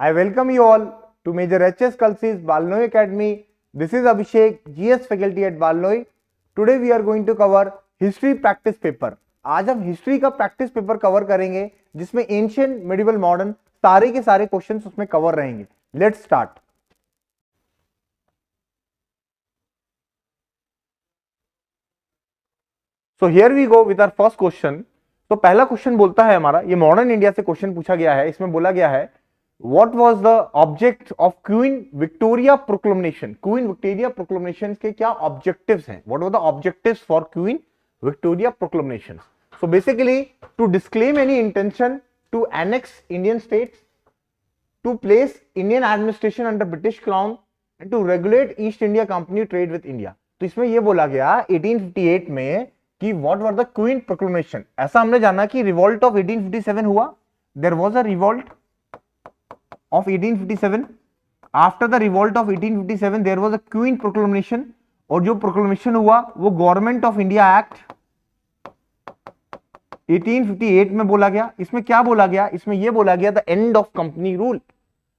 I welcome you all to Major HS Kalsi's Balnoi Academy. This is Abhishek, GS faculty at Balnoi. Today we are going to cover history practice paper. आज हम history का practice paper cover करेंगे जिसमें ancient, medieval, modern सारे के सारे questions उसमें cover रहेंगे. Let's start. So here we go with our first question. तो पहला क्वेश्चन बोलता है हमारा, ये मॉडर्न इंडिया से क्वेश्चन पूछा गया है. इसमें बोला गया है What was the object of Queen Victoria Proclamation? Queen Victoria Proclamation के क्या objectives हैं? What were the objectives for Queen Victoria Proclamation? So basically, to disclaim any intention to annex Indian states, to place Indian administration under British Crown, and to regulate East India Company trade with India. तो इसमें ये बोला गया 1858 में कि what were the Queen Proclamation? ऐसा हमने जाना कि revolt of 1857 हुआ. There was a revolt of 1857. After the revolt of 1857 there was a Queen Proclamation. और जो प्रोक्लेमेशन हुआ वो गवर्नमेंट ऑफ इंडिया एक्ट 1858 में बोला गया. इसमें क्या बोला गया? इसमें ये बोला गया the end of company rule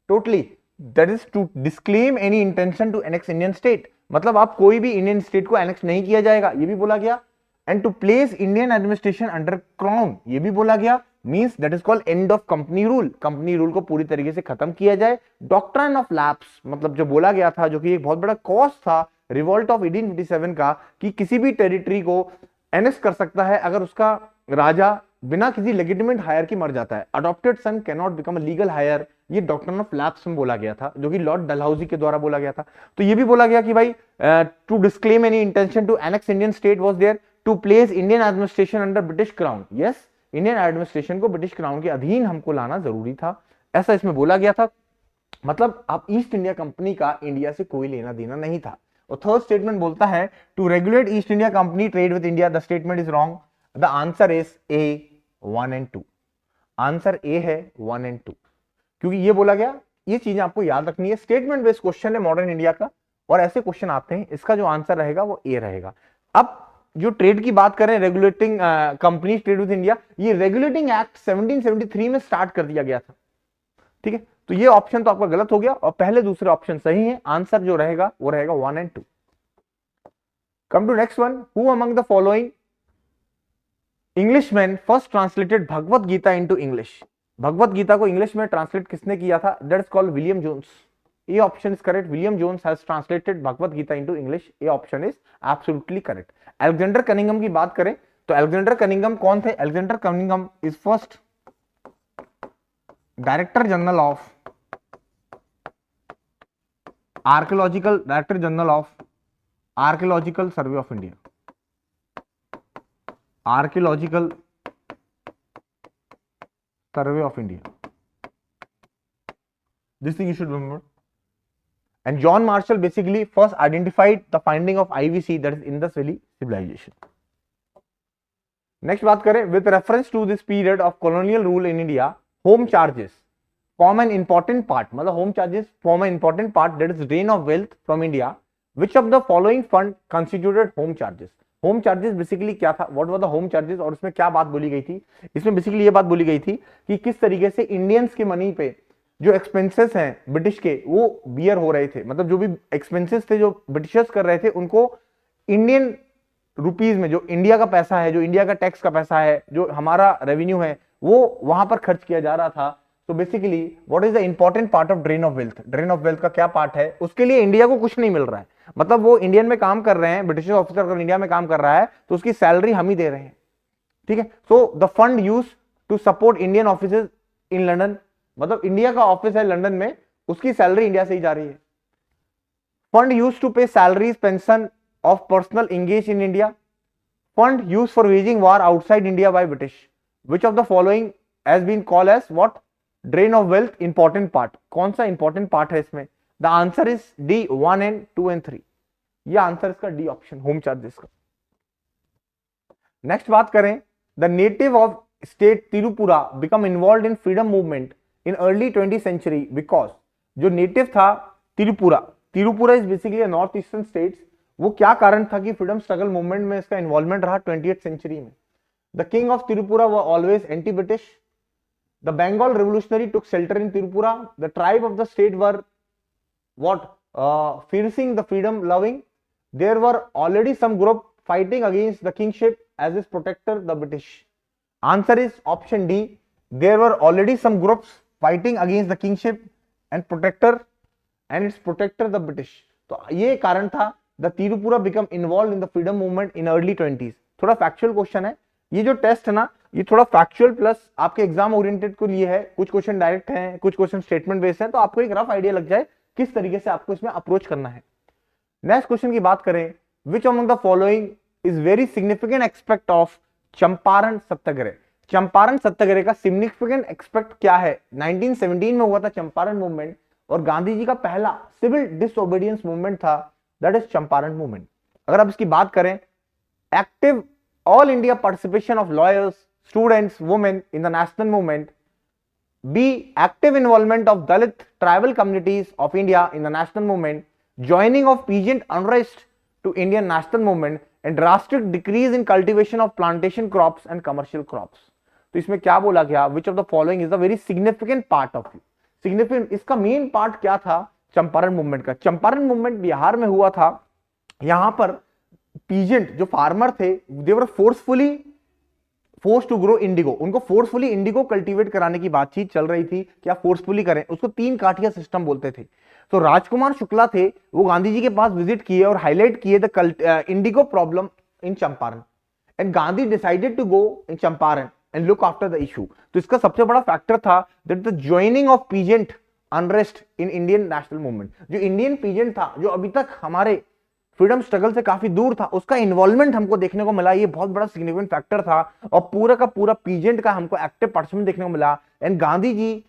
totally, that is to disclaim any intention to annex Indian state. मतलब आप कोई भी इंडियन स्टेट को एनेक्स नहीं किया जाएगा, ये भी बोला गया. And to place Indian administration under crown, ये भी बोला गया. Means that is called end of company rule. Company rule को पूरी तरीके से खत्म किया जाए. डॉक्ट्रिन ऑफ लैप्स, मतलब जो बोला गया था, जो कि एक बहुत बड़ा कॉज था रिवॉल्ट ऑफ 1857 का, कि किसी भी टेरिटरी को एनेक्स कर सकता है अगर उसका राजा बिना किसी लेजिटिमेट हायर की मर जाता है. Adopted son can not become a legal heir. ये डॉक्ट्रिन ऑफ लैप्स में बोला गया था, जो कि लॉर्ड डलहौजी के द्वारा बोला गया था. तो ये भी बोला गया कि भाई to disclaim any intention to annex Indian state was there, to place Indian administration under British crown. Yes, Indian administration को ब्रिटिश क्राउन के अधीन हमको लाना जरूरी था, ऐसा इसमें बोला गया था. मतलब आप ईस्ट इंडिया कंपनी का इंडिया से कोई लेना देना नहीं था. और थर्ड स्टेटमेंट बोलता है to regulate East India company trade with India. The statement is wrong. The answer is A 1 and 2. आंसर ए है 1 and 2, क्योंकि ये बोला गया. ये चीजें आपको याद रखनी है. स्टेटमेंट बेस्ड क्वेश्चन है मॉडर्न इंडिया का, और ऐसे क्वेश्चन आते हैं. इसका जो आंसर रहेगा वो ए रहेगा. अब जो ट्रेड की बात करें, regulating company trade with India, ये रेगुलेटिंग एक्ट 1773 में स्टार्ट कर दिया गया था. ठीक है, तो ये ऑप्शन तो आपका गलत हो गया और पहले दूसरे ऑप्शन सही है. आंसर जो रहेगा वो रहेगा 1 and 2. Come to next one. Who among the following Englishman first translated Bhagavad Gita into English? Bhagavad Gita को इंग्लिश में ट्रांसलेट किसने किया था? That is called William Jones. A option is correct. William Jones has translated Bhagavad Gita into English. A option is absolutely correct. Alexander Cunningham की बात करें तो Alexander Cunningham कौन थे? Alexander Cunningham is first director general of archaeological, director general of archaeological survey of India. Archaeological survey of India, this thing you should remember. And John Marshall basically first identified the finding of IVC, that is Indus Valley civilization. Next बात करें, with reference to this period of colonial rule in India, home charges form an important part. मतलब home charges form an important part, that is drain of wealth from India. Which of the following fund constituted home charges? Home charges basically क्या था? What were the home charges? और उसमें क्या बात बोली गई थी? इसमें बेसिकली ये बात बोली गई थी कि किस तरीके से इंडियंस के मनी पे जो एक्सपेंसेस हैं ब्रिटिश के, वो बियर हो रहे थे. मतलब जो भी एक्सपेंसेस थे जो ब्रिटिशर्स कर रहे थे, उनको इंडियन रुपीज में, जो इंडिया का पैसा है, जो इंडिया का टैक्स का पैसा है, जो हमारा रेवेन्यू है, वो वहां पर खर्च किया जा रहा था. तो basically what is the important part of drain of wealth? Drain of wealth का क्या पार्ट है? उसके लिए इंडिया को कुछ नहीं मिल रहा है. मतलब वो इंडियन में काम कर रहे हैं, ब्रिटिश ऑफिसर अगर इंडिया में काम कर रहा है तो उसकी सैलरी हम ही दे रहे हैं. ठीक है, so the fund use to support Indian offices in London. मतलब इंडिया का ऑफिस है लंदन में, उसकी सैलरी इंडिया से ही जा रही है. Fund use to pay salaries pension of personal engage in India. Fund use for waging war outside India by British. Which of the following has been called as what? Drain of wealth important part. कौन सा important part है इसमें? The answer is D 1 and 2 and 3. ये answer इसका D option, home charges का. Next बात करें, the native of state Tripura become involve in freedom movement in early 20th century because. जो नेटिव था Tripura, Tripura is basically north eastern states, वो क्या कारण था कि फ्रीडम स्ट्रगल मूवमेंट में इसका इन्वॉल्वमेंट रहा 20th century में? The king of Tripura were always anti British. The Bengal revolutionary took shelter in Tripura. The tribe of the state were what? Fearing the freedom loving. There were already some group fighting against the kingship as its protector, the British. Answer is option D. There were already some groups fighting against the kingship and its protector the British. तो ये कारण था the Tripura become involve in the freedom movement in early 20s. थोड़ा factual question है ये जो test है ना, ये थोड़ा फैक्चुअल प्लस आपके एग्जाम ओरिएंटेड को लिए है. कुछ क्वेश्चन डायरेक्ट हैं, कुछ क्वेश्चन स्टेटमेंट बेस्ड हैं, तो आपको एक रफ आइडिया लग जाए किस तरीके से आपको इसमें अप्रोच करना है. नेक्स्ट क्वेश्चन की बात करें, which among the following is very significant aspect of Champaran Satyagraha. Champaran Satyagraha का सिग्निफिकेंट एस्पेक्ट क्या है? 1917 में हुआ था चंपारण मूवमेंट और गांधी जी का पहला सिविल डिसओबीडियंस मूवमेंट था, दैट इज चंपारण मूवमेंट. अगर आप इसकी बात करें, active all India participation of lawyers, students, women in the national movement. B. Active involvement of Dalit tribal communities of India in the national movement, joining of peasant unrest to Indian national movement, and drastic decrease in cultivation of plantation crops and commercial crops. तो इसमें क्या बोला गया? Which of the following is a very significant part of it? Significant, इसका main part क्या था Champaran movement का? Champaran movement Bihar में हुआ था. यहां पर पीजेंट जो फार्मर थे, they were forcefully force to grow indigo. उनको फोर्सफुली इंडिगो कल्टीवेट कराने की बातचीत चल रही थी. क्या फोर्सफुली करें? उसको 3 काठिया सिस्टम बोलते थे. तो राजकुमार शुक्ला थे, वो गांधी जी के पास विजिट किए और हाईलाइट किए the indigo problem in Champaran, and Gandhi decided to go in Champaran and look after the issue. तो इसका सबसे बड़ा फैक्टर था that the joining of peasant unrest in Indian national movement. जो इंडियन पीजेंट था, जो अभी तक हमारे फ्रीडम स्ट्रगल से काफी दूर था, उसका इन्वॉल्वमेंट हमको देखने को मिला. ये बहुत बड़ा सिग्निफिकेंट फैक्टर था और पूरा का पूरा पीजेंट का हमको एक्टिव पार्टिसिपेशन देखने को मिला. And Gandhi ji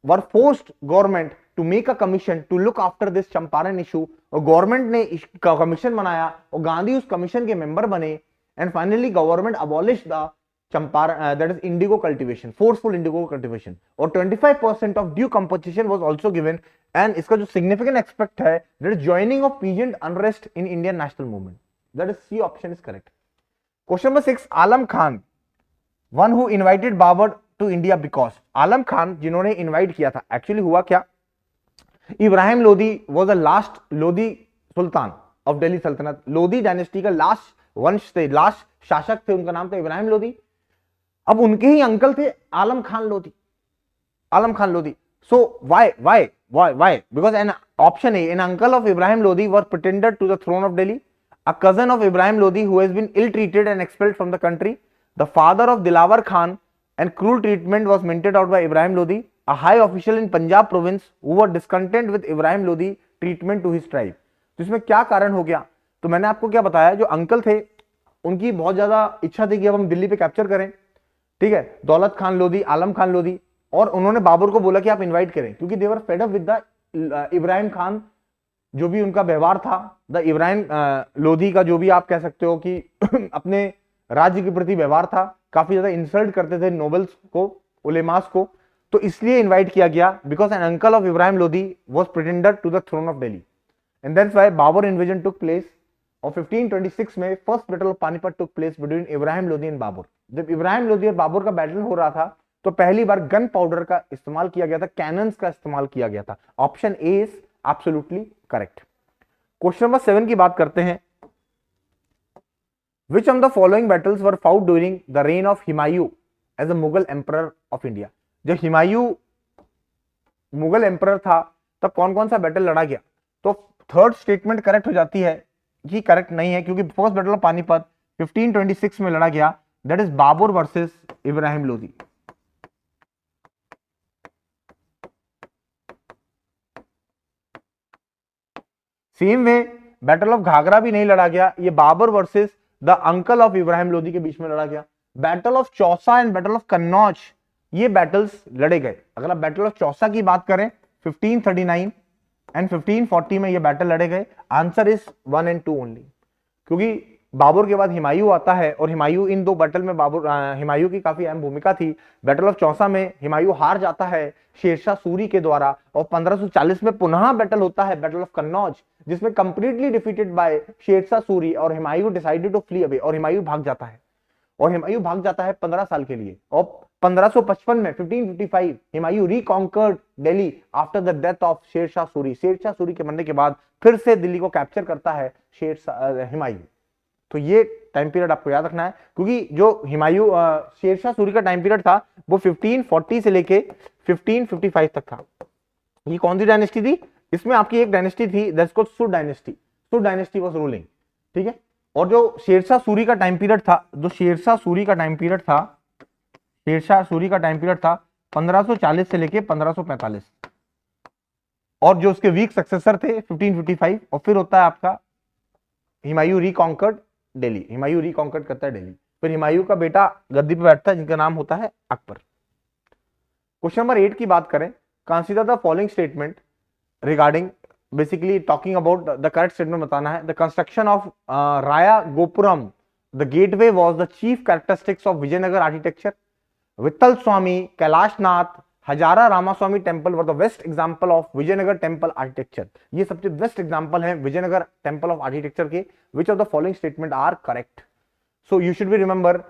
were forced government to make a commission to look after this Champaran issue. और गवर्नमेंट ने कमीशन बनाया और गांधी उस कमीशन के मेंबर बने. And finally government abolish the Champaran, that is indigo cultivation, forceful indigo cultivation. और 25% of due compensation was also given. And इसका जो सिग्निफिकेंट एस्पेक्ट है, that is joining of peasant unrest in Indian national movement. That is C option is correct. Question number 6, Alam Khan, one who invited Babur to India because. Alam Khan जिन्होंने invite किया था, actually हुआ क्या? Ibrahim Lodi was the last Lodi sultan of Delhi Sultanate. Lodi dynasty का last वंश थे, last शासक थे, उनका नाम था इब्राहिम लोदी. अब उनके ही अंकल थे आलम खान लोदी. आलम Khan Lodi. So why? Because an option A, an uncle of Ibrahim Lodi was pretender to the throne of Delhi, a cousin of Ibrahim Lodi who has been ill-treated and expelled from the country, the father of Dilawar Khan, and cruel treatment was meted out by Ibrahim Lodi, a high official in Punjab province who were discontent with Ibrahim Lodi treatment to his tribe. तो इसमें क्या कारण हो गया? तो मैंने आपको क्या बताया, जो अंकल थे उनकी बहुत ज्यादा इच्छा थी कि अब हम दिल्ली पे कैप्चर करें. ठीक है, दौलत खान लोदी, आलम खान लोदी. और उन्होंने बाबर को बोला कि आप इनवाइट करें, क्योंकि they were fed up with the Ibrahim Khan, जो भी उनका व्यवहार था, द इब्राहिम लोधी का जो भी आप कह सकते हो कि अपने राज्य के प्रति व्यवहार था, काफी ज्यादा इंसल्ट करते थे नोबल्स को, उलेमास को. तो इसलिए इनवाइट किया गया, because an uncle of Ibrahim Lodhi was pretender to the throne of Delhi. And that's why Babur invasion took place. और 1526 में first battle of Panipat took place between Ibrahim Lodhi and Babur. जब इब्राहिम लोधी और बाबर का बैटल हो रहा था, तो पहली बार गन पाउडर का इस्तेमाल किया गया था, कैनन्स का इस्तेमाल किया गया था. Option A is absolutely correct. Question number 7 की बात करते हैं. Which of the following battles were fought during the reign of Humayun as a Mughal emperor of India. जब हुमायूं मुगल एम्परर था, तब कौन कौन सा बैटल लड़ा गया? तो थर्ड स्टेटमेंट करेक्ट हो जाती है, ये करेक्ट नहीं है, क्योंकि फर्स्ट बैटल ऑफ पानीपत 1526 में लड़ा गया, that is Babur versus Ibrahim Lodhi. Same way battle of Ghaghra भी नहीं लड़ा गया, ये Babur versus the uncle of Ibrahim Lodhi के बीच में लड़ा गया. Battle of Chausa and battle of Kannauj, ये बैटल्स लड़े गए. अगर आप बैटल ऑफ चौसा की बात करें, 1539 एंड 1540 में ये बैटल लड़े गए. आंसर इज 1 and 2 ओनली, क्योंकि बाबर के बाद हुमायूं आता है और हुमायूं इन दो बैटल में हुमायूं की काफी अहम भूमिका थी. बैटल ऑफ चौसा में हुमायूं हार जाता है शेरशाह सूरी के द्वारा, और 1540 में पुनः बैटल होता है बैटल ऑफ कन्नौज, जिसमें completely defeated by Sher Shah Suri, और Humayun decided to flee away, और हुमायूं भाग जाता है. और हुमायूं भाग जाता है 15 साल के लिए, और 1555 में 1555 Humayun reconquered Delhi after the death of Sher Shah Suri. Sher Shah Suri के मरने के बाद फिर से दिल्ली को कैप्चर करता है हुमायूं। तो ये टाइम पीरियड आपको याद रखना है, क्योंकि जो हुमायूं शेरशाह सूरी का टाइम पीरियड था वो 1540 से लेके 1555 तक था। ये कौन सी डायनेस्टी थी? इसमें आपकी एक डायनेस्टी थी that's called should dynasty. Should dynasty was ruling, ठीक है। और जो शेरशाह सूरी का टाइम पीरियड था, जो शेरशाह सूरी का टाइम पीरियड था, शेरशाह सूरी का टाइम पीरियड था 1540 से लेके 1545, और जो उसके वीक सक्सेसर थे 1555, और फिर होता है आपका हुमायूं रिकॉन्कर्ड दिल्ली। हुमायूं रिकॉन्कर्ड करता है दिल्ली, फिर हुमायूं का बेटा गद्दी पे बैठता है जिनका नाम होता है अकबर। क्वेश्चन नंबर 8 की बात करें, consider the following statement regarding, basically talking about the correct statement बताना है। The construction of Raya Gopuram the gateway was the chief characteristics of Vijayanagar architecture. Vittal Swami, Kailashnath, Hazara Ramaswamy temple were the best example of Vijayanagar temple architecture. ये सबसे best example है Vijayanagar temple of architecture के। Which of the following statement are correct? So you should be remember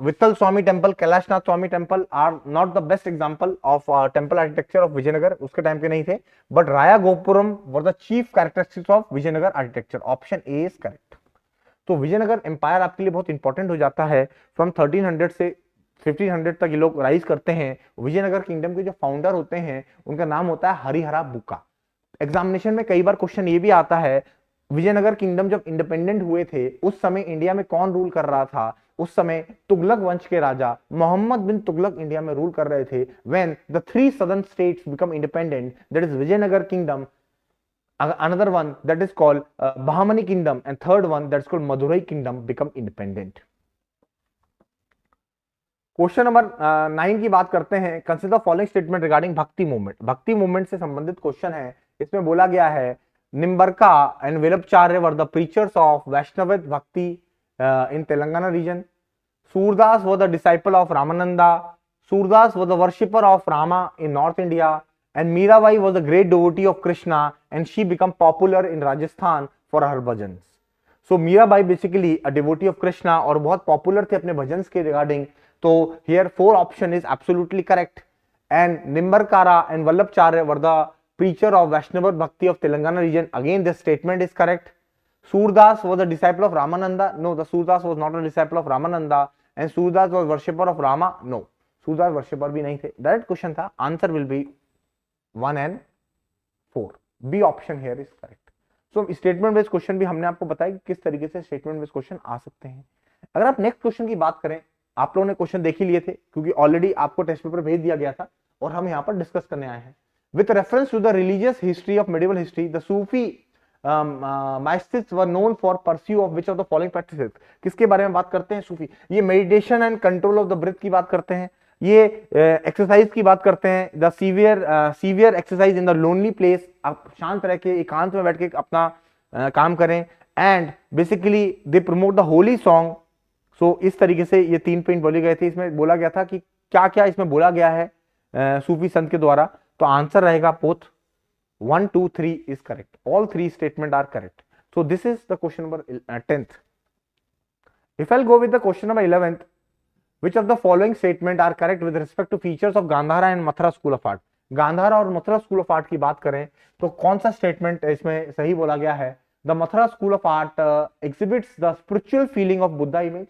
Vittal Swami temple, Kailashnath Swami temple are not the best example of temple architecture of Vijayanagar, उसके time पे नहीं थे, but Raya Gopuram were the chief characteristics of Vijayanagar architecture. Option A is correct. तो Vijayanagar empire आपके लिए बहुत important हो जाता है। फ्रॉम 1300 से 1500 तक ये लोग राइज करते हैं। विजयनगर किंगडम के जो फाउंडर होते हैं उनका नाम होता है हरिहरा बुक्का। एग्जामिनेशन में कई बार क्वेश्चन ये भी आता है, विजयनगर किंगडम जब इंडिपेंडेंट हुए थे उस समय इंडिया में कौन रूल कर रहा था? उस समय तुगलक वंश के राजा मोहम्मद बिन तुगलक इंडिया में रूल कर रहे थे। When the 3 southern states become independent, that is Vijayanagar kingdom, another one that is called Bahmani kingdom, and third one that's called Madurai kingdom become independent. Question number 9 की बात करते हैं। Consider following statement regarding bhakti movement. Bhakti movement से संबंधित question है। इसमें बोला गया है Nimbarka and Vallabhacharya were the preachers of Vaishnava bhakti in Telangana region. Surdas was the disciple of Ramananda. Surdas was the worshipper of Rama in North India, and Mirabai was a great devotee of Krishna, and she became popular in Rajasthan for her bhajans. So Mirabai basically a devotee of Krishna और बहुत popular थे अपने भजन्स के regarding. तो here 4 option is absolutely correct. And Nimbarkara and Vallabhacharya were the preacher of Vaishnava Bhakti of Telangana region. Again this statement is correct. Surdas was a disciple of Ramananda. No, the Surdas was not a disciple of Ramananda. And Surdas was worshipper of Rama. No, Surdas worshipper भी नहीं थे. Direct question था. Answer will be 1 and 4. B option here is correct. So statement based question भी हमने आपको बताया कि किस तरीके से statement based question आ सकते हैं। अगर आप नेक्स्ट क्वेश्चन की बात करें, आप लोगों ने क्वेश्चन देख ही लिए थे क्योंकि ऑलरेडी आपको टेस्ट पेपर भेज दिया गया था और हम यहाँ पर डिस्कस करने आए हैं। With reference to the religious history of medieval history, the Sufi mystics were known for pursue of which of the following practices. किसके बारे में बात करते हैं? सूफी। ये meditation and control of the breath की बात करते हैं, ये एक्सरसाइज की बात करते हैं, the severe exercise in the lonely place, आप शांत रह के एकांत में बैठ के अपना काम करें, and basically they promote the holy song. So इस तरीके से ये 3 पॉइंट बोले गए थे। इसमें बोला गया था कि क्या क्या इसमें बोला गया है सूफी संत के द्वारा। तो आंसर रहेगा both 1, 2, 3 is correct. All 3 statements are correct. So this is the question number 10th. If I'll go with the question number 11th, which of the following statement are correct with respect to features of Gandhara and Mathura School of Art? Gandhara और Mathura school of art की बात करें तो कौन सा statement इसमें सही बोला गया है? The Mathura school of art exhibits the spiritual feeling of Buddha image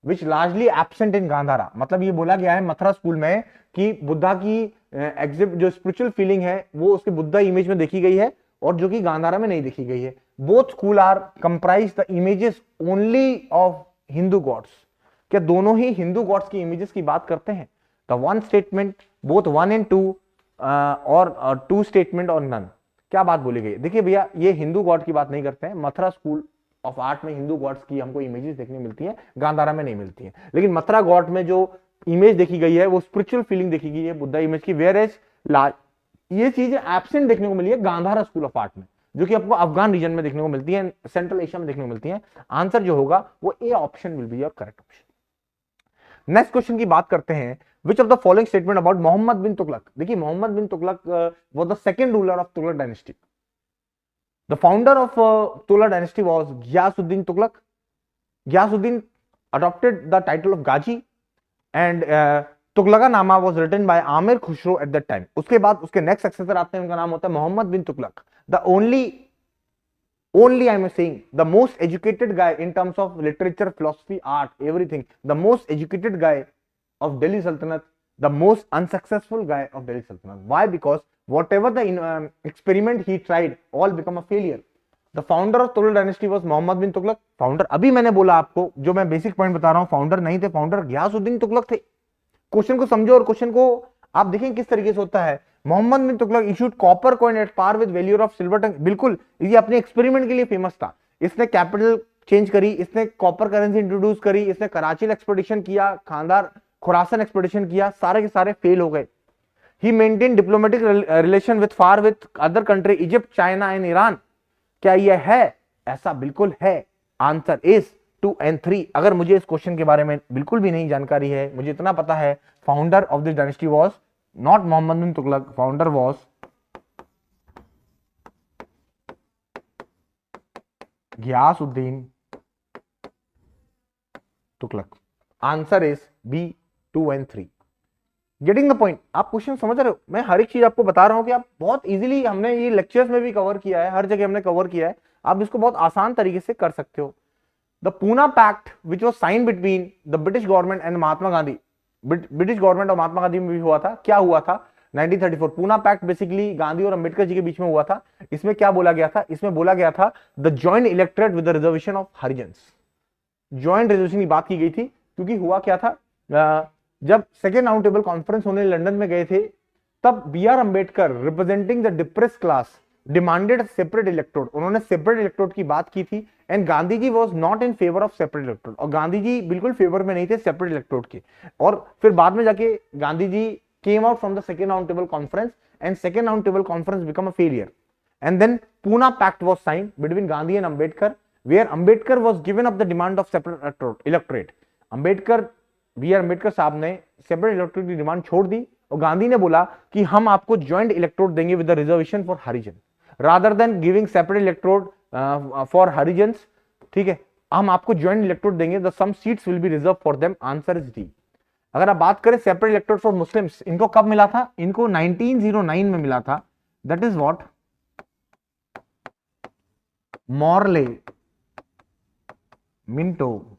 which largely absent in Gandhara. मतलब ये बोला गया है मथुरा स्कूल में कि बुद्धा की एग्जिबिट जो स्पिरिचुअल फीलिंग है वो उसके बुद्धा इमेज में देखी गई है और जो कि गांधारा में नहीं देखी गई है। Both school are comprise the images only of Hindu gods. क्या दोनों ही हिंदू गॉड्स की इमेजेस की बात करते हैं? The one statement both 1 and 2 और 2 स्टेटमेंट और नन। क्या बात बोली गई? देखिए भैया ये हिंदू गॉड की बात नहीं करते हैं। मथुरा स्कूल ऑफ आर्ट में हिंदू गॉड्स की हमको इमेजेस देखने मिलती है, गांधारा में नहीं मिलती है। लेकिन मथुरा गॉड में जो इमेज देखी गई है वो स्पिरिचुअल फीलिंग देखी गई है बुद्धा इमेज की, वेयर एज ये चीजें एब्सेंट देखने को मिली है गांधारा स्कूल ऑफ आर्ट में, जो कि आपको अफगान रीजन में देखने को मिलती है, सेंट्रल एशिया में देखने को मिलती है। आंसर जो होगा वो A option will be your correct option. Next question की बात करते हैं। Which of the following statement about Mohammad bin Tughlaq? देखिए Mohammad bin Tughlaq was the second ruler of Tughlaq dynasty. The founder of Tughlaq dynasty was Ghiyasuddin Tughlaq. Ghiyasuddin adopted the title of Ghazi and Tughlaqnama was written by Amir Khusrau at that time. उसके बाद उसके next successor आते हैं, उनका नाम होता है Mohammad bin Tughlaq. The only I am saying the most educated guy in terms of literature, philosophy, art, everything, the most educated guy of Delhi Sultanate, the most unsuccessful guy of Delhi Sultanate. Why? Because whatever the experiment he tried all become a failure. The founder of Tughlaq dynasty was Mohammed bin Tughlaq. Founder अभी मैंने बोला आपको, जो मैं basic point बता रहा हूं, founder नहीं थे, फाउंडर गयासुद्दीन तुगलक थे। क्वेश्चन को समझो और क्वेश्चन को आप देखें किस तरीके से होता है। Mohammad bin Tughlaq issued copper coin at par with value of silver tanka. बिल्कुल, ये अपने एक्सपेरिमेंट के लिए फेमस था। इसने कैपिटल चेंज करी, इसने कॉपर करेंसी इंट्रोड्यूस करी, इसने कराची एक्सपेडिशन किया, खानदार खुरासन एक्सपेडिशन किया, सारे के सारे फेल हो गए। He maintain diplomatic relation with far with other country, Egypt, China and Iran. क्या यह है? ऐसा बिल्कुल है। Answer is 2 and 3। अगर मुझे इस क्वेश्चन के बारे में बिल्कुल भी नहीं जानकारी है, मुझे इतना पता है founder of this dynasty was not Mohammad bin Tughlaq, founder was Ghiyasuddin Tughlaq. Answer is B 2 and 3। Getting the point? आप क्वेश्चन समझ रहे हो? मैं हर एक चीज आपको बता रहा हूं कि आप बहुत इजीली, हमने ये लेक्चर्स में भी कवर किया है, हर जगह हमने कवर किया है, आप इसको बहुत आसान तरीके से कर सकते हो। The Pune Pact, which was signed between the British government and Mahatma Gandhi, British government और महात्मा गांधी में भी हुआ था। क्या हुआ था? 1934 पूना पैक्ट बेसिकली गांधी और अंबेडकर जी के बीच में हुआ था। इसमें क्या बोला गया था? इसमें बोला गया था the joint electorate with the reservation of Harijans. Joint reservation की बात की गई थी, क्योंकि हुआ क्या था, जब सेकेंड राउंड टेबल कॉन्फ्रेंस होने लंदन में गए थे, तब B R Ambedkar representing the depress class demanded separate electorate. उन्होंने सेपरेट इलेक्टोरेट की बात की थी and Gandhi ji was not in favour of separate electorate. और गांधी जी बिल्कुल फेवर में नहीं थे सेपरेट इलेक्टोरेट के। और फिर बाद में जाके Gandhi ji came out from the second round table conference and second round table conference become a failure and then Poona pact was signed between Gandhi and Ambedkar, where Ambedkar was given up the demand of separate electorate. Ambedkar, B R Ambedkar sahab ने separate electorate की demand छोड़ दी और गांधी ने बोला कि हम आपको joint electorate देंगे with the reservation for Harijan, rather than giving separate electorate for Harijans. ठीक है, हम आपको ज्वाइंट इलेक्टोरेट देंगे, the some seats will be reserve for them. Answer is D. अगर आप बात करें सेपरेट इलेक्टोरेट फॉर मुस्लिम्स, इनको कब मिला था? इनको 1909 में मिला था। That is what Morley Minto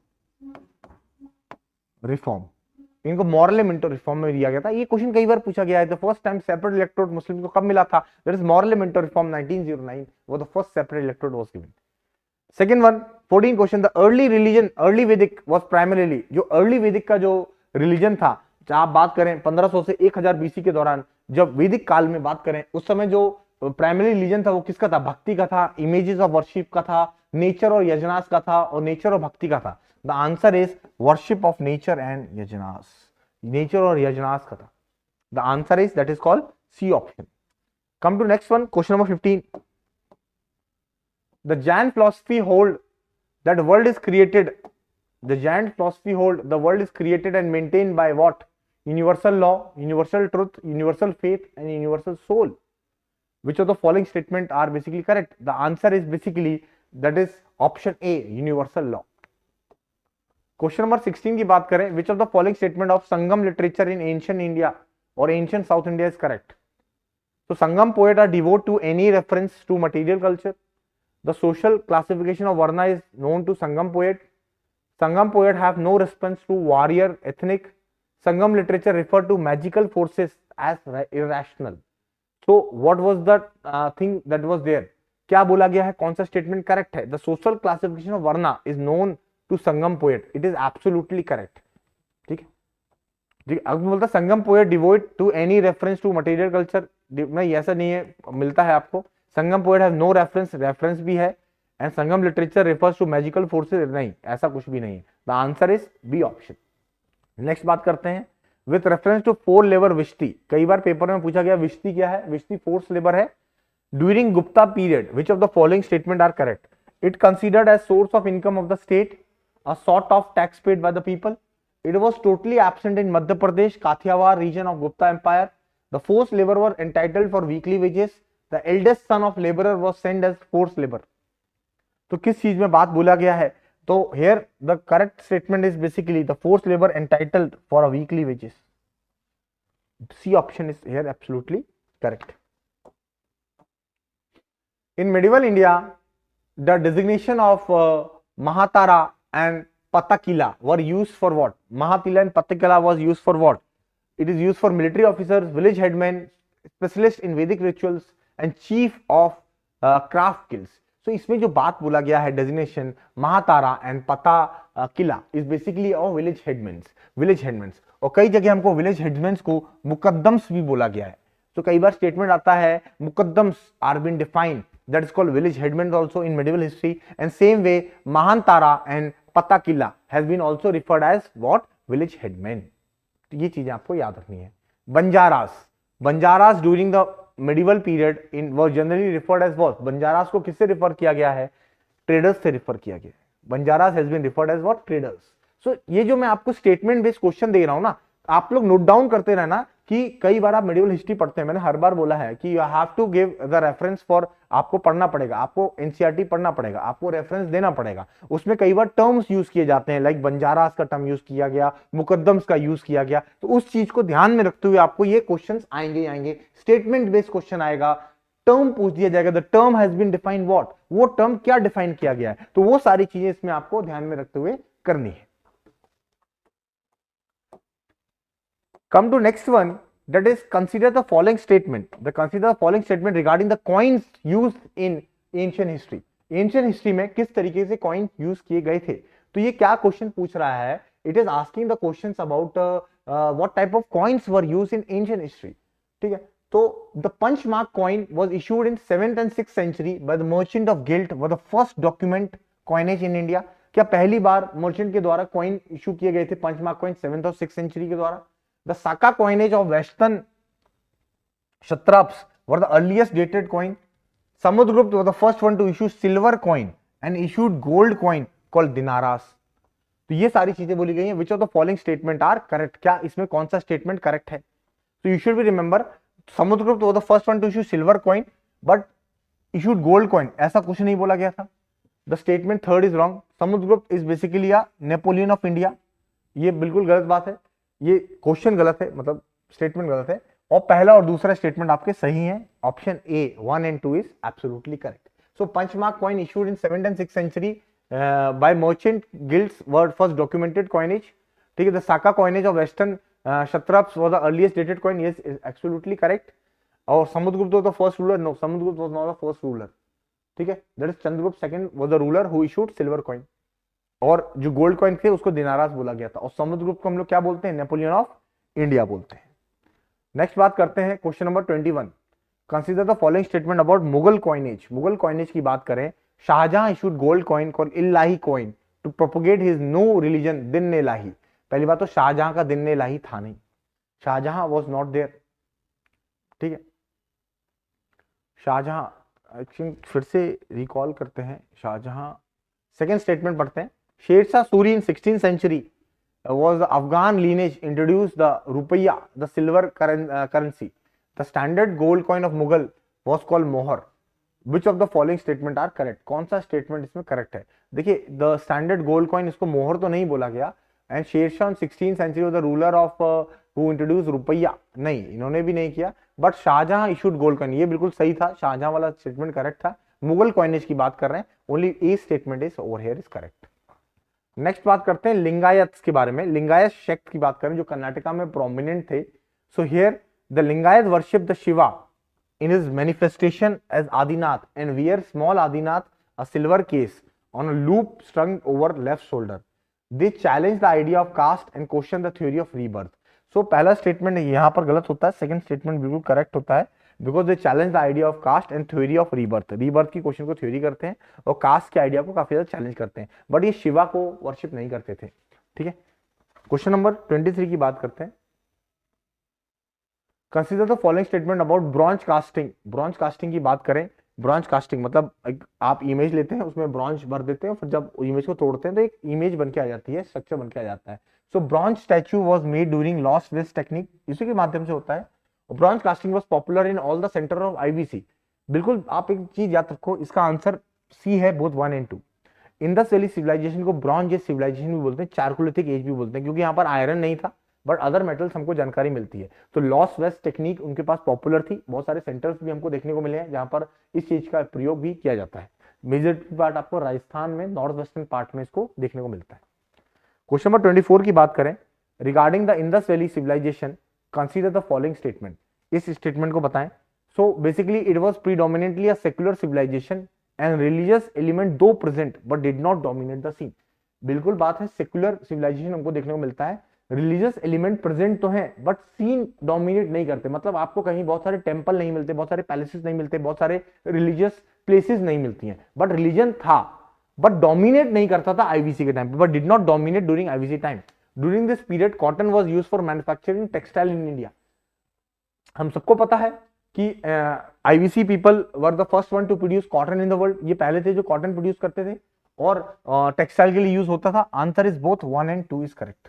reform, इनको मॉर्ले मिंटो रिफॉर्म में दिया गया था। ये क्वेश्चन कई बार पूछा गया है। The first time separate electorate Muslim को कब मिला था? That is Morley Minto reform 1909, वो the first separate electorate was given. Second one, 14 question, the early religion, early Vedic was primarily, जो अर्ली वैदिक का जो रिलीजन था, आप बात करें 1500 से 1000 बीसी के दौरान, जब वैदिक काल में बात करें, उस समय जो प्राइमरी रिलीजन था वो किसका था? भक्ति का था, इमेजेस ऑफ वर्शिप का था, नेचर और यजनास का था, और नेचर और भक्ति का था। The answer is worship of nature and yajnas, nature और यजनास का था। The answer is that is called C option. Come to next one, question number 15। The Jain philosophy hold that world is created. The Jain philosophy hold the world is created and maintained by what? Universal law, universal truth, universal faith, and universal soul. Which of the following statement are basically correct? The answer is basically that is option A, universal law. Question number 16 की बात करें, which of the following statement of Sangam literature in ancient India or ancient South India is correct? So Sangam poet are devout to any reference to material culture. The social classification of Varna is known to Sangam poet. Sangam poet have no response to warrior, ethnic. Sangam literature refer to magical forces as irrational. So what was the thing that was there? क्या बोला गया है? कौन सा statement correct है? The social classification of Varna is known to Sangam poet. It is absolutely correct. ठीक है, ठीक। अब बोलता Sangam poet devote to any reference to material culture, नहीं ऐसा नहीं है, मिलता है आपको। Sangam poet have no reference, reference भी है, and Sangam literature refers to magical forces, नहीं ऐसा कुछ भी नहीं है। The answer is B option. Next बात करते हैं, with reference to 4 labour vishti. कई बार पेपर में पूछा गया विष्टि क्या है? विष्टि फोर्स लेबर है। During Gupta period which of the following statement are correct? It considered as source of income of the state, a sort of tax paid by the people. It was totally absent in Madhya Pradesh, Kathiawar region of Gupta Empire. The forced labor were entitled for weekly wages. The eldest son of laborer was sent as forced labor. तो किस चीज में बात बोला गया है? तो here the correct statement is basically the forced labor entitled for a weekly wages. C option is here absolutely correct. In medieval India, the designation of Mahatara and Patakila were used for what? Mahatila and Patakila was used for what? It is used for military officers, village headmen, specialist in Vedic rituals and chief of craft guilds. So इसमें जो बात बोला गया है designation महातारा and पता किला is basically of village हेडमेंस और कई जगह हमको विलेज हेडमेंस को मुकद्दम्स भी बोला गया है. तो कई बार स्टेटमेंट आता है muqaddams are been defined, that is called village headmen also in medieval history, and same way Mahantara and Patakila has been also referred as what? Village headmen. तो ये चीजें आपको याद रखनी है. Banjaras during the medieval period in was generally referred as what? Banjaras को किससे refer किया गया है? ट्रेडर्स से रिफर किया गया है. Banjaras has been referred as what? Traders. So ये जो मैं आपको स्टेटमेंट बेस्ड क्वेश्चन दे रहा हूं ना, आप लोग नोट डाउन करते रहना कि कई बार आप मेडिवल हिस्ट्री पढ़ते हैं. मैंने हर बार बोला है कि you have to give the reference for, आपको पढ़ना पड़ेगा, आपको एनसीईआरटी पढ़ना पड़ेगा, आपको रेफरेंस देना पड़ेगा. उसमें कई बार टर्म्स यूज किए जाते हैं, लाइक बंजारास का टर्म यूज किया गया, मुकद्दम्स का यूज किया गया. तो उस चीज को ध्यान में रखते हुए आपको ये क्वेश्चंस आएंगे. स्टेटमेंट बेस्ड क्वेश्चन आएगा, टर्म पूछ दिया जाएगा, the term has been defined what, वो टर्म क्या डिफाइन किया गया है. तो वो सारी चीजें इसमें आपको ध्यान में रखते हुए करनी है. Come to next one, that is consider the following statement. Consider the following statement regarding the coins used in ancient history. Ancient history में किस तरीके से coin use किए गए थे. तो ये क्या क्वेश्चन पूछ रहा है? It is asking the questions about what type of coins were used in ancient history. ठीक है. तो the Punchmark coin was issued in 7th and 6th century by the merchant of guild, was the first document coinage in India. क्या पहली बार merchant के द्वारा coin issue किए गए थे पंचमार्क कॉइन 7th और 6th सेंचुरी के द्वारा. The Saka coinage of Western Kshatraps were the earliest dated coin. Samudragupta was the first one to issue silver coin and issued gold coin called dinaras. तो ये सारी चीजें बोली गई हैं. Which of the following statement are correct? क्या इसमें कौन सा स्टेटमेंट करेक्ट है? तो you should be remember Samudragupta was the first one to issue silver coin but issued gold coin. ऐसा कुछ नहीं बोला गया था. The statement third is wrong. Samudragupta is basically a Napoleon of India. ये बिल्कुल गलत बात है. ये क्वेश्चन गलत है, मतलब स्टेटमेंट गलत है. और पहला और दूसरा स्टेटमेंट आपके सही हैं. Option A 1 and 2 is absolutely correct. So punchmark coin issued in 7th and 6th century by merchant guilds were first documented coinage. ठीक है. The Saka coinage of western Kshatraps was the earliest dated coin. Yes, is absolutely correct. और Samudragupta was the first ruler. No, Samudragupta was not the first ruler. ठीक है. That is Chandragupta second was the ruler who issued silver coin. और जो gold coin थे उसको दिनारास बोला गया था. और समुद्रगुप्त को हम लोग क्या बोलते हैं? नेपोलियन ऑफ इंडिया बोलते हैं. नेक्स्ट बात करते हैं question number 21. Consider the following statement about Mughal coinage. Mughal coinage की बात करें, Shahjahan issued gold coin called Ilahi coin to propagate his new religion Din ए लाही. पहली बात तो शाहजहां का दिन ए लाही था नहीं. Shahjahan was not there. ठीक है. शाहजहां फिर से रिकॉल करते हैं. शाहजहां सेकेंड स्टेटमेंट पढ़ते हैं. Sher Shah Suri in 16th century was the Afghan lineage introduced the rupiah, the silver currency. The standard gold coin of Mughal was called mohar. Which of the following statement are correct? कौन सा statement इसमें correct है? देखिए, the standard gold coin इसको मोहर तो नहीं बोला गया. And Sher Shah in 16th century was the ruler of who introduced रुपया. नहीं, इन्होंने भी नहीं किया. But Shahjahan issued gold coin, ये बिल्कुल सही था. शाहजहां वाला स्टेटमेंट करेक्ट था. मुगल कॉइनेज की बात कर रहे हैं. Only A statement is over here is correct. Next बात करते हैं लिंगायत के बारे में. लिंगायत सेक्ट की बात करें जो कर्नाटका में प्रोमिनेंट थे. So here the Lingayat worship the Shiva in his manifestation as Adinath and wear small Adinath a silver case on a loop strung over left shoulder. They challenge the idea of caste and question the theory of rebirth. So पहला statement यहां पर गलत होता है. Second statement बिल्कुल correct होता है. Because they challenge the idea of caste and theory of rebirth. Rebirth की क्वेश्चन को थ्योरी करते हैं और कास्ट के आइडिया को काफी ज्यादा चैलेंज करते हैं. बट ये शिवा को वर्शिप नहीं करते थे. ठीक है. क्वेश्चन नंबर 23 की बात करते हैं. Consider the following statement about bronze casting. Bronze casting की बात करें. ब्रॉन्ज कास्टिंग मतलब आप इमेज लेते हैं, उसमें ब्रॉन्ज भर देते हैं, फिर जब इमेज को तोड़ते हैं तो एक इमेज बन के आ जाती है, स्ट्रक्चर बन के आ जाता है. So bronze statue was made during lost waste technique. इसी के माध्यम से होता है. Bronze casting was popular in all the centre of IBC. बिल्कुल, आप एक चीज याद रखो, इसका आंसर सी है both 1 and 2. Indus valley civilization को ब्रॉन्ज एज सिविलाइजेशन भी बोलते हैं, चारकोलिथिक एज भी बोलते हैं, क्योंकि यहाँ पर आयरन नहीं था, बट अदर मेटल्स हमको जानकारी मिलती है। तो लॉस वेस्ट टेक्निक उनके पास पॉपुलर थी, बहुत सारे सेंटर्स भी हमको देखने को मिले हैं जहां पर इस चीज का प्रयोग भी किया जाता है। मेजर पार्ट आपको राजस्थान में नॉर्थ वेस्टर्न पार्ट में इसको देखने को मिलता है। क्वेश्चन नंबर 24 की बात करें, regarding the Indus valley civilisation consider the following statement, इस स्टेटमेंट को बताएं। So basically it was predominantly a secular civilisation and religious element though present but did not dominate the scene. बिल्कुल बात है, secular civilisation हमको देखने को मिलता है, रिलीजियस एलिमेंट प्रेजेंट तो है बट सीन डोमिनेट नहीं करते। मतलब आपको कहीं बहुत सारे टेंपल नहीं मिलते, बहुत सारे पैलेसेस नहीं मिलते, बहुत सारे रिलीजियस प्लेसेस नहीं मिलती हैं, बट रिलीजन था, बट डोमिनेट नहीं करता था आईवीसी के टाइम पे, but did not dominate during IVC time. During this period cotton was used for manufacturing textile in India. हम सबको पता है कि IVC people were the first one two produce cotton in the world. ये पहले थे जो कॉटन प्रोड्यूस करते थे और टेक्सटाइल के लिए यूज होता था। Answer is both 1 and 2 is correct.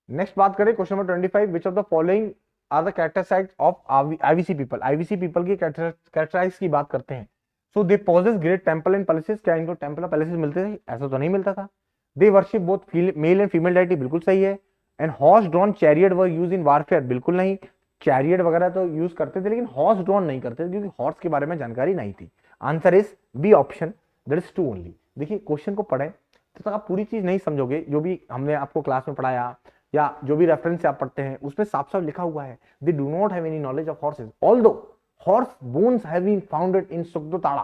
Next बात करें question number 25, which of the following are the characteristics of IVC people. IVC people की कैरेक्टरिस्टिक्स की बात करते हैं। So they possess great temple and palaces. क्या इनको टेंपल और पैलेसेस मिलते थे? ऐसा तो नहीं मिलता था। They worship both male and female deity, बिल्कुल सही है। And horse drawn chariot were use in warfare, बिल्कुल नहीं। चैरियट वगैरह तो यूज करते थे लेकिन हॉर्स ड्रॉन नहीं करते थे क्योंकि हॉर्स के बारे में जानकारी नहीं थी। Answer is B option, that is 2 only. देखिए क्वेश्चन को पढ़ें तो तक आप पूरी चीज नहीं समझोगे। जो भी हमने आपको क्लास में पढ़ाया या जो भी रेफरेंस आप पढ़ते हैं उसमें साफ साफ लिखा हुआ है, they do not have any knowledge of horses, although horse bones have been founded in Surkotada,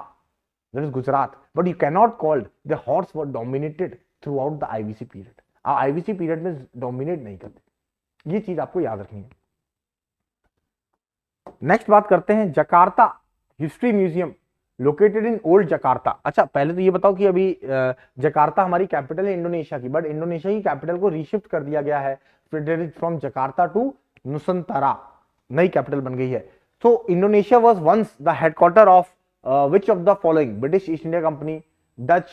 that is Gujarat, but you can not called the horse were dominated throughout the IVC period. आप IVC period में dominate नहीं करते, ये चीज आपको याद रखनी है। नेक्स्ट बात करते हैं Jakarta history museum located in old Jakarta. अच्छा पहले तो ये बताओ कि अभी जकार्ता हमारी कैपिटल है इंडोनेशिया की, बट इंडोनेशिया की कैपिटल को रीशिफ्ट कर दिया गया है फ्रॉम जकार्ता टू नुसंतारा, नई कैपिटल बन गई है। So Indonesia was once the headquarter of which of the following, British East India Company, Dutch,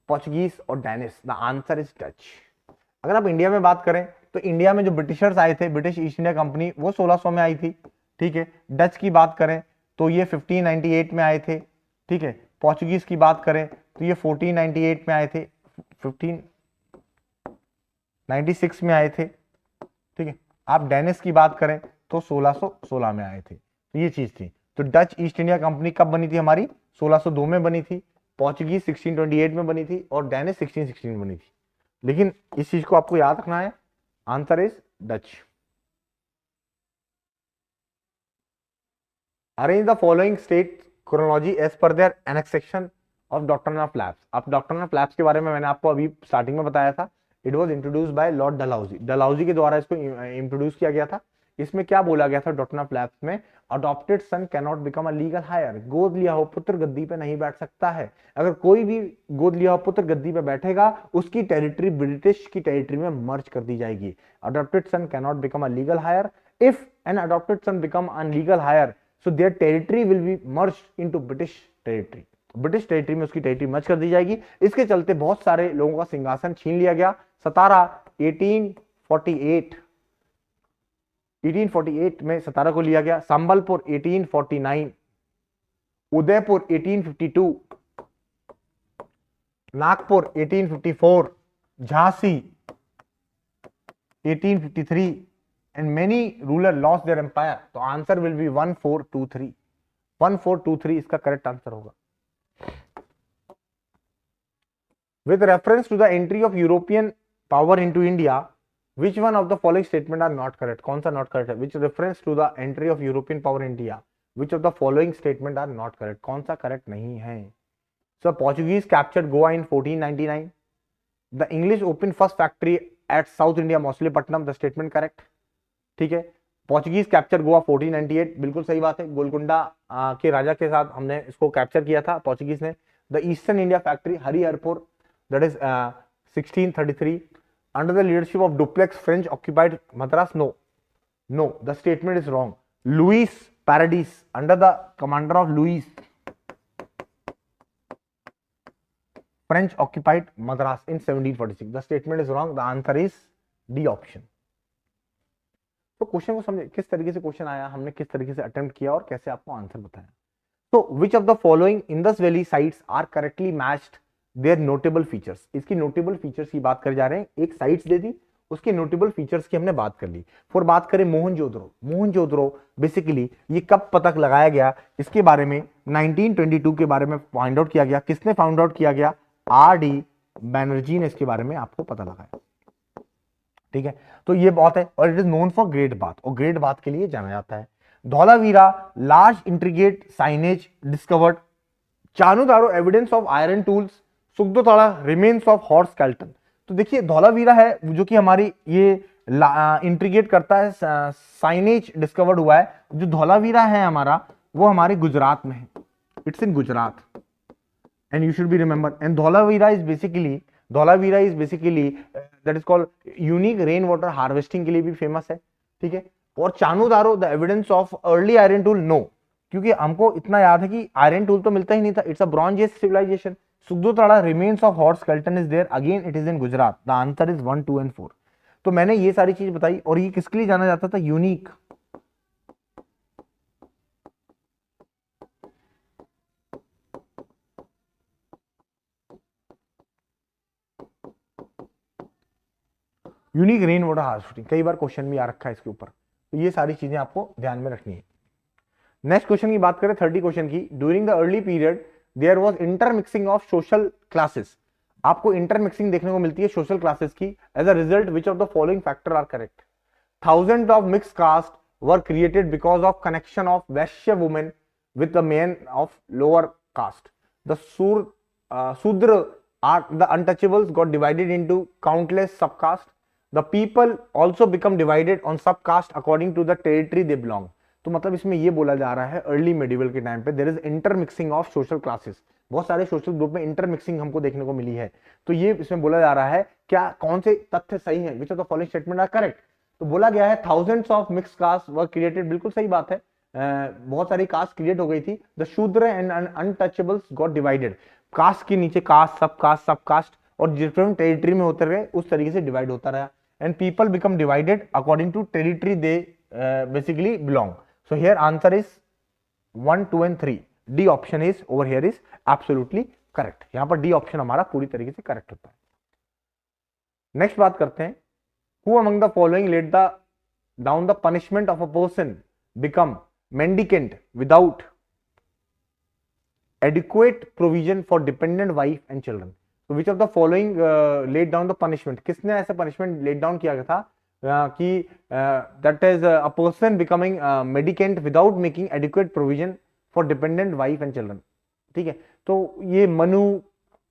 Portuguese और Danish. The answer is Dutch. अगर आप इंडिया में बात करें तो इंडिया में जो ब्रिटिशर्स आए थे, ब्रिटिश ईस्ट इंडिया कंपनी, वो 1600 में आई थी, ठीक है। डच की बात करें तो ये 1598 में आए थे, ठीक है। पोर्चुगीज की बात करें तो ये 1498 में आए थे, 1596 में आए थे, ठीक है। आप डेनिस की बात करें तो 1616 में आए थे। तो ये चीज थी। तो डच ईस्ट इंडिया कंपनी कब बनी थी हमारी? 1602 में बनी थी। पोर्चुगीज 1628 में बनी थी और डेनिस 1616 में बनी थी। लेकिन इस चीज को आपको याद रखना है, answer is Dutch. Arrange the following state chronology as per their annexation of doctrine of lapse. अब डॉक्ट्रिन ऑफ लैप्स के बारे में मैंने आपको अभी स्टार्टिंग में बताया था। It was introduced by Lord Dalhousie, Dalhousie के द्वारा इसको इंट्रोड्यूस किया गया था। इसमें क्या बोला गया था डॉक्ट्रिन ऑफ लैप्स में? Adopted son can not become a legal heir. गोद लिया हुआ पुत्र गद्दी पे नहीं बैठ सकता है। अगर कोई भी गोद लिया हुआ पुत्र गद्दी पे बैठेगा उसकी टेरिटरी ब्रिटिश की टेरिटरी में मर्ज कर दी जाएगी। Adopted son can not become a legal heir. If an adopted son become unlegal heir so their territory will be merged into British territory। British territory में उसकी टेरिटरी मर्ज कर दी जाएगी। इसके चलते बहुत सारे लोगों का सिंहासन छीन लिया गया। सतारा 1848 में सतारा को लिया गया। Sambalpur 1849, Udaipur 1852, Nagpur 1854, Jhansi 1853 and many ruler lost their empire। तो आंसर विल बी 1423। 1423 इसका करेक्ट आंसर होगा। With reference to the entry of European power into India, which one of the following statement are not correct? कौन सा not correct है? Which reference to the entry of European power in India, which of the following statement are not correct? कौन सा correct नहीं है? So Portuguese captured Goa in 1499. The English opened first factory at South India Mausolepatnam. The statement correct, ठीक है। Portuguese capture Goa 1498, बिल्कुल सही बात है। गोलकुंडा के राजा के साथ हमने इसको कैप्चर किया था पोर्चुगीज ने। The eastern India factory Hariharpur, that is 1633 under the leadership of Dupleix French occupied Madras. No no, the statement is wrong. Louis Paradis under the commander of Louis French occupied Madras in 1746। The statement is wrong. The answer is D option. तो question को समझे किस तरीके से question आया, हमने किस तरीके से अटेम्प्ट किया और कैसे आपको आंसर बताया। तो which of the following Indus valley sites are correctly matched their notable features. इसकी नोटेबल फीचर्स की बात कर जा रहे हैं। एक साइट्स दे दी, उसके नोटेबल फीचर्स की हमने बात कर ली। फिर बात करें मोहनजोदड़ो बेसिकली ये कब पता लगाया गया, इसके बारे में 1922 के बारे में फाइंड आउट किया गया। किसने फाइंड आउट किया गया? आर डी बैनर्जी ने इसके बारे में आपको पता लगाया। ठीक है, तो ये बहुत है। और it is known for great bath, और ग्रेट बाथ के लिए जाना जाता है। Dholavira large integrate signage discovered. Chanhudaro evidence of iron tools. Surkotada remains of horse skeleton. तो देखिए धौलावीरा है जो कि हमारी ये इंट्रीगेट करता है, साइनेज डिस्कवर्ड हुआ है। जो धौलावीरा है हमारा वो हमारे गुजरात में है, it's in Gujarat and you should be remember. And Dholavira is basically that is called unique rain water harvesting के लिए भी फेमस है। ठीक है, और Chanhudaro the evidence of early iron tool, no, क्योंकि हमको इतना याद है कि आयरन टूल तो मिलता ही नहीं था, it's a bronze age civilisation. Surkotada remains of horse skeleton is there, again it is in Gujarat. The answer is 1, 2 and 4। तो मैंने ये सारी चीज बताई, और ये किसके लिए जाना जाता था? यूनिक रेन वाटर हार्वेस्टिंग, कई बार क्वेश्चन भी आ रखा है इसके ऊपर। तो ये सारी चीजें आपको ध्यान में रखनी है। नेक्स्ट क्वेश्चन की बात करें 30 क्वेश्चन की। During the early period there was intermixing of social classes. आपको इंटरमिक्सिंग देखने को मिलती है सोशल क्लासेस की। As a result which of the following factor are correct? Thousand of mix caste were created because of connection of Vaishya women with the men of lower caste. The Shudra are the untouchables got divided into countless subcaste. The people also become divided on subcaste according to the territory they belong. तो मतलब इसमें ये बोला जा रहा है early medieval के time पे there is intermixing of social classes, बहुत सारे सोशल ग्रुप में इंटरमिक्सिंग हमको देखने को मिली है। तो ये इसमें बोला जा रहा है क्या कौन से तथ्य सही है? Which of the following statement are correct? तो बोला गया है thousands of mix caste were created, बिल्कुल सही बात है, बहुत सारी कास्ट क्रिएट हो गई थी। The Shudra and untouchables got divided, caste के नीचे कास्ट, सब कास्ट, और डिफरेंट टेरिटरी में होते रहे, उस तरीके से डिवाइड होता रहा। And people become divided according to territory they basically belong. So here answer is 1, 2 and 3। D option is over here is absolutely correct. यहां पर डी ऑप्शन हमारा पूरी तरीके से करेक्ट होता है। नेक्स्ट बात करते हैं, who among the following let the down the punishment of a person become mendicant without adequate provision for dependent wife and children? So which of the following laid down the punishment? किसने ऐसा punishment laid down किया गया था कि that is a person becoming mendicant without making adequate provision for dependent wife and children? ठीक है, तो ये Manu,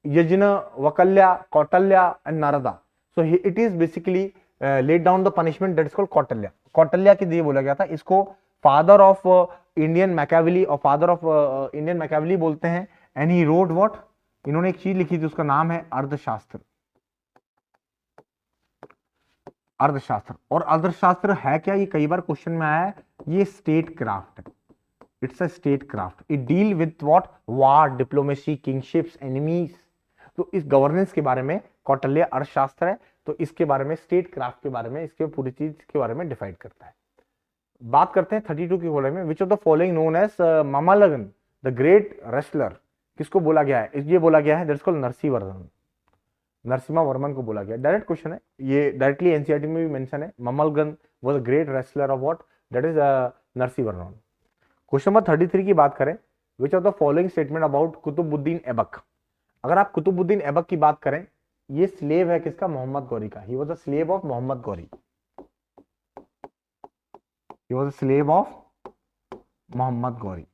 Yajnavalkya, Kautilya and Narada. So it is basically laid down the punishment that is called Kautilya. Kautilya के लिए बोला गया था, इसको फादर ऑफ इंडियन मैकेविली और फादर ऑफ इंडियन मैकेविली बोलते हैं। एंड ही रोट व्हाट, इन्होंने एक चीज लिखी थी उसका नाम है अर्थशास्त्र। अर्थशास्त्र, और अर्थशास्त्र है क्या? ये कई बार क्वेश्चन में आया है, ये स्टेट क्राफ्ट है, it's a statecraft. It deal with what? War, diplomacy, kingships, enemies. तो इस गवर्नेंस के बारे में कौटिल्य अर्थशास्त्र है, तो इसके बारे में, स्टेट क्राफ्ट के बारे में, इसके पूरी चीज के बारे में डिफाइड करता है। बात करते हैं 32 के बारे में। Which of the following known as Mamallan the great wrestler? किसको बोला गया है? ये बोला गया है दैट्स कॉल्ड नरसिंहवर्धन, नरसिम्हा वर्मन को बोला गया। डायरेक्ट क्वेश्चन है ये, डायरेक्टली एनसीईआरटी में भी मेंशन है। Mamallan was a great wrestler of what? That is Narasimhavardhan. Question number 33 की बात करें, which of the following statement about Qutubuddin Aibak? अगर आप कुतुबुद्दीन ऐबक की बात करें, ये स्लेव है किसका? मोहम्मद गौरी का। He was a slave of Mohammad Ghori. He was a slave of Mohammad Ghori.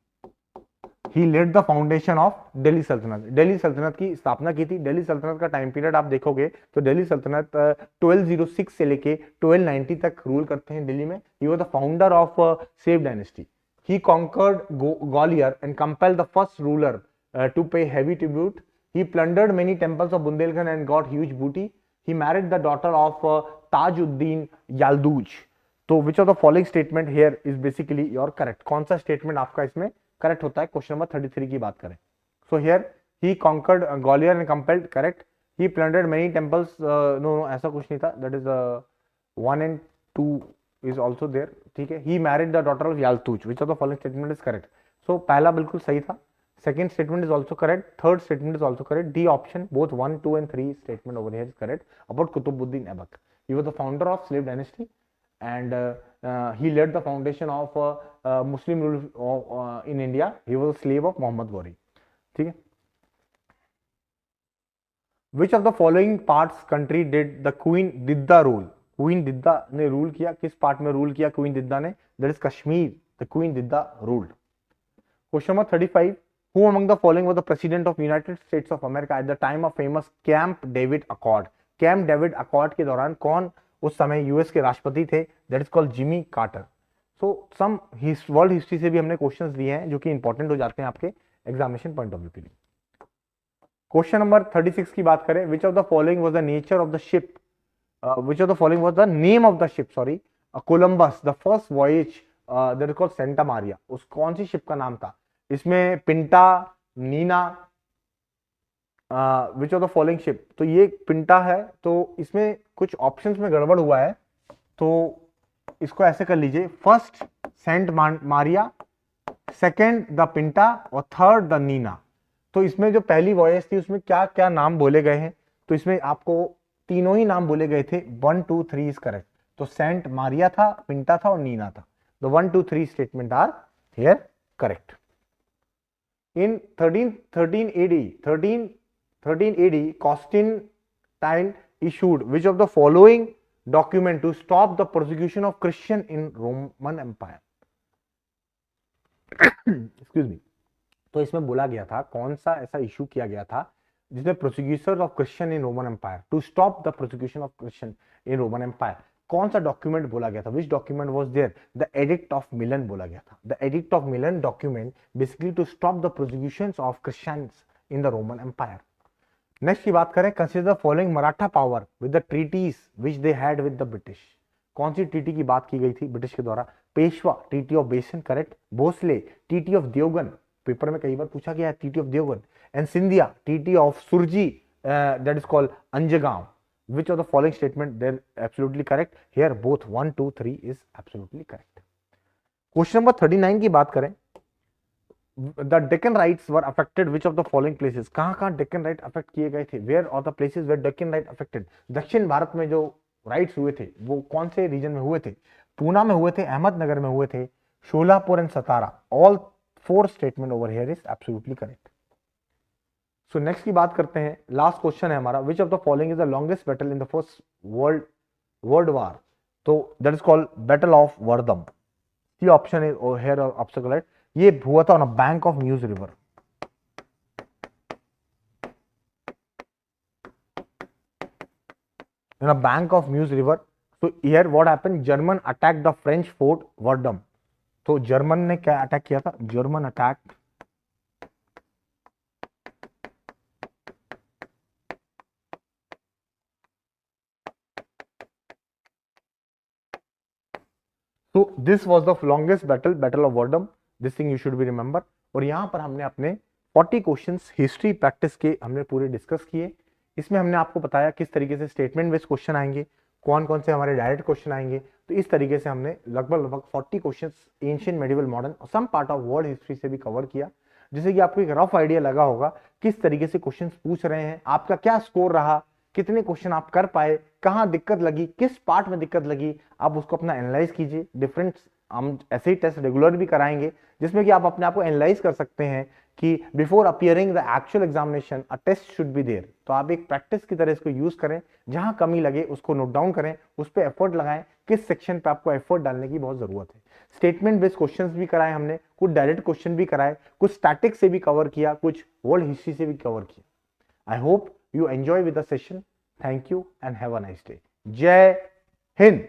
He led the foundation of Delhi sultanate. Delhi सल्तनत की स्थापना की थी। दिल्ली सल्तनत का टाइम पीरियड आप देखोगे तो दिल्ली सल्तनत 1206 से लेके 1290 तक रूल करते हैं दिल्ली में। He was the founder of Seif dynasty. He conquered Gwalior and compelled the first ruler to pay heavy tribute. He plundered many temples of Bundelkhand and got huge booty. He married the daughter of Tajuddin Yalduj. तो which of the following statement here is basically your correct? कौन सा statement आपका इसमें correct होता है? Question number 33 की बात करें, so here he conquered Gwalior and compelled, correct. He plundered many temples, no ऐसा कुछ नहीं था, that is 1 and 2 is also there, ठीक है। He married the daughter of Yalduz, which of the following statement is correct? So पहला बिल्कुल सही था, second statement is also correct, third statement is also correct. D option both 1, 2 and 3 statement over here is correct about Qutubuddin Aibak. He was the founder of slave dynasty, and he led the foundation of Muslim rule in India. He was a slave of Muhammad Ghori. ठीक है. Which of the following parts country did the Queen Didda rule? Queen Didda ने rule किया. किस part में rule किया Queen Didda ने? That is Kashmir. The Queen Didda ruled. Question number 35. Who among the following was the president of United States of America at the time of famous Camp David Accord? Camp David Accord के दौरान कौन उस समय US के राष्ट्रपति थे? That is called Jimmy Carter. So some world history से भी हमने क्वेश्चंस दिए हैं जो कि इंपॉर्टेंट हो जाते हैं आपके एग्जामिनेशन पॉइंट ऑफ व्यू के लिए. क्वेश्चन नंबर 36 की बात करें. Which of the following was the nature of the ship, which of the following was the name of the ship, sorry, Columbus, the first voyage that is called Santa Maria. उस कौन सी ship का नाम था? इसमें Pinta, Nina, which of the following ship. तो ये पिंटा है, तो इसमें कुछ ऑप्शंस में गड़बड़ हुआ है, तो इसको ऐसे कर लीजिए. First Saint Maria, second the Pinta और थर्ड द नीना. तो इसमें जो पहली वॉयज थी उसमें क्या क्या नाम बोले गए हैं? तो इसमें आपको तीनों ही नाम बोले गए थे. 1 2 3 इज करेक्ट. तो सेंट मारिया था, पिंटा था और नीना था. The 1 2 3 statement are here correct. In 13 AD, Constantine issued which of the following document to stop the persecution of Christian in Roman Empire? Excuse me. तो इसमें बोला गया था, कौन सा ऐसा इशू किया गया था जिसमें prosecution of Christian in Roman Empire, to stop the prosecution of Christian in Roman Empire. कौन सा डॉक्यूमेंट बोला गया था? Which document was there? The edict of Milan बोला गया था. The edict of Milan document basically to stop the prosecutions of Christians in the Roman Empire. Next की बात करें. Consider the following Maratha power with the treaties which they had with the British. कौन सी treaty की बात की गई थी British के द्वारा? Peshwa, treaty of Bassein, correct. Bhonsle, treaty of Deogaon, paper में कई बार पूछा गया है treaty of Deogaon. And Scindia, treaty of Surji, that is called Anjangaon. Which of the following statement they're absolutely correct? Here both 1 2 3 is absolutely correct. Question number 39 की बात करें. The Deccan rights were affected which of the following places? कहाँ Deccan right affect किए गए थे? Where are the places where Deccan right affected? दक्षिण भारत में जो राइट्स हुए थे वो कौन से रीजन में हुए थे? पूना में हुए थे, अहमदनगर में हुए थे, Sholapur and Satara. All 4 statement over here is absolutely correct. So next की बात करते हैं. लास्ट क्वेश्चन है हमारा. Which of the following is the longest battle in the first world war? तो that is called battle of Verdun. C option is here option correct. ये हुआ था on a bank of Meuse river. In a bank of Meuse river. So here what happened? German attack the French fort Verdun. तो German ने क्या attack किया था? German attack So this was the longest battle of Verdun. This thing you should be remember. और यहाँ पर हमने अपने 40 क्वेश्चंस हिस्ट्री प्रैक्टिस के हमने पूरे डिस्कस किए. इसमें हमने आपको बताया किस तरीके से स्टेटमेंट बेस्ड क्वेश्चन आएंगे, कौन कौन से हमारे डायरेक्ट क्वेश्चन आएंगे. तो इस तरीके से हमने लगभग 40 क्वेश्चंस एंशिएंट मेडिवल मॉडर्न और some part of world history से भी कवर किया, जिससे कि आपको एक रफ आइडिया लगा होगा किस तरीके से क्वेश्चंस पूछ रहे हैं, आपका क्या स्कोर रहा, कितने क्वेश्चन आप कर पाए, कहां दिक्कत लगी, किस पार्ट में दिक्कत लगी. आप उसको अपना एनालाइज कीजिए. डिफरेंट हम ऐसे ही टेस्ट रेगुलर भी कराएंगे जिसमें कि आप अपने आप को एनालाइज कर सकते हैं कि before appearing the actual examination a test should be there. तो आप एक प्रैक्टिस की तरह इसको यूज करें. जहां कमी लगे उसको नोट डाउन करें, उस पर एफर्ट लगाएं, किस सेक्शन पे आपको एफर्ट डालने की बहुत जरूरत है. स्टेटमेंट बेस्ड क्वेश्चंस भी कराए हमने, कुछ डायरेक्ट क्वेश्चन भी कराए, कुछ स्टैटिक से भी कवर किया, कुछ वर्ल्ड हिस्ट्री से भी कवर किया. I hope you enjoy with the session. Thank you and have a nice day. Jai Hind.